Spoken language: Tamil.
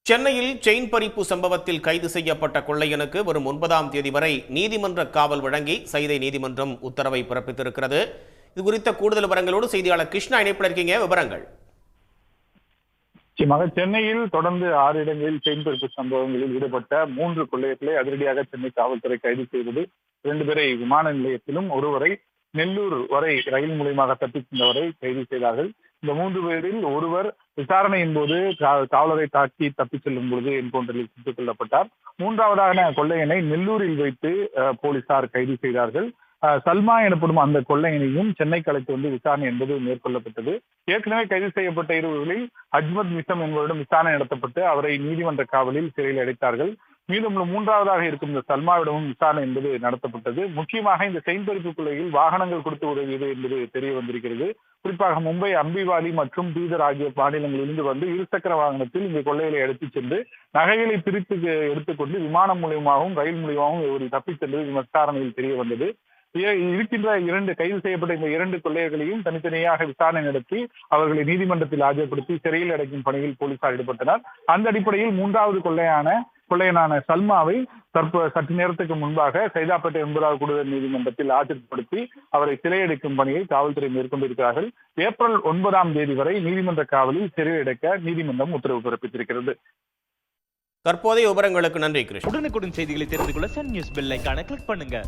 சென்னையில் செயின் பறிப்பு சம்பவத்தில் கைது செய்யப்பட்ட கொள்ளையனுக்கு வரும் 9ஆம் தேதி வரை நீதிமன்ற காவல் வழங்கி சைதை நீதிமன்றம் உத்தரவை பிறப்பித்திருக்கிறது. இது குறித்த கூடுதல் விவரங்களோடு செய்தியாளர் கிருஷ்ணா இணைப்பில் இருக்கீங்க. விவரங்கள். சென்னையில் தொடர்ந்து 6 இடங்களில் செயின் பறிப்பு சம்பவங்களில் ஈடுபட்ட 3 கொள்ளையர்களை அதிரடியாக சென்னை காவல்துறை கைது செய்தது. 2 பேரை விமான நிலையத்திலும் ஒருவரை நெல்லூர் வரை ரயில் மூலியமாக தப்பிச் சென்றவரை கைது செய்தார்கள். இந்த 3 பேரில் ஒருவர் விசாரணையின் போது காவலரை தாக்கி தப்பிச் செல்லும் பொழுது என்கவுண்டரில் சுட்டுக் கொல்லப்பட்டார். 3வது கொள்ளையனை நெல்லூரில் வைத்து போலீசார் கைது செய்தார்கள். சல்மா எனப்படும் அந்த கொள்ளையனையும் சென்னைக்கு அழைத்து வந்து விசாரணை என்பது மேற்கொள்ளப்பட்டது. ஏற்கனவே கைது செய்யப்பட்ட இருவர்களில் அஜ்மத் மிசம் என்பவரிடம் விசாரணை நடத்தப்பட்டு அவரை நீதிமன்ற காவலில் சிறையில் அடைத்தார்கள். மீதம் 3வதாக இருக்கும் இந்த சல்மாவிடமும் விசாரணை என்பது நடத்தப்பட்டது. முக்கியமாக இந்த செயின் பறிப்பு கொள்ளையில் வாகனங்கள் கொடுத்து உதவியது என்பது தெரிய வந்திருக்கிறது. குறிப்பாக மும்பை, அம்பிவாலி மற்றும் பீதர் ஆகிய மாநிலங்களிலிருந்து வந்து இருசக்கர வாகனத்தில் இந்த கொள்ளைகளை எடுத்துச் சென்று நகைகளை பிரித்து எடுத்துக்கொண்டு விமானம் மூலியமாகவும் ரயில் மூலியமாகவும் ஒரு தப்பிச் சென்றது விசாரணையில் தெரிய வந்தது. இருக்கின்ற கைது செய்யப்பட்ட இந்த 2 கொள்ளையர்களையும் தனித்தனியாக விசாரணை நடத்தி அவர்களை நீதிமன்றத்தில் ஆஜர்படுத்தி சிறையில் அடைக்கும் பணியில் போலீசார் ஈடுபட்டனர். அந்த அடிப்படையில் 3வது கொள்ளையனான சல்மாவை சற்று நேரத்துக்கு முன்பாக சைதாப்பேட்டை 9வது கூடுதல் நீதிமன்றத்தில் ஆஜர்படுத்தி அவரை சிறையடைக்கும் பணியை காவல்துறை மேற்கொண்டிருக்கிறார்கள். ஏப்ரல் 9ஆம் தேதி வரை நீதிமன்ற காவலில் சிறையடைக்க நீதிமன்றம் உத்தரவு பிறப்பித்திருக்கிறது. தற்போதைய விவரங்களுக்கு நன்றி கிருஷ்ணா. உடனுக்குடன் செய்திகளை தெரிந்து கொள்ள சன் நியூஸ் பெல் ஐகானை கிளிக் பண்ணுங்க.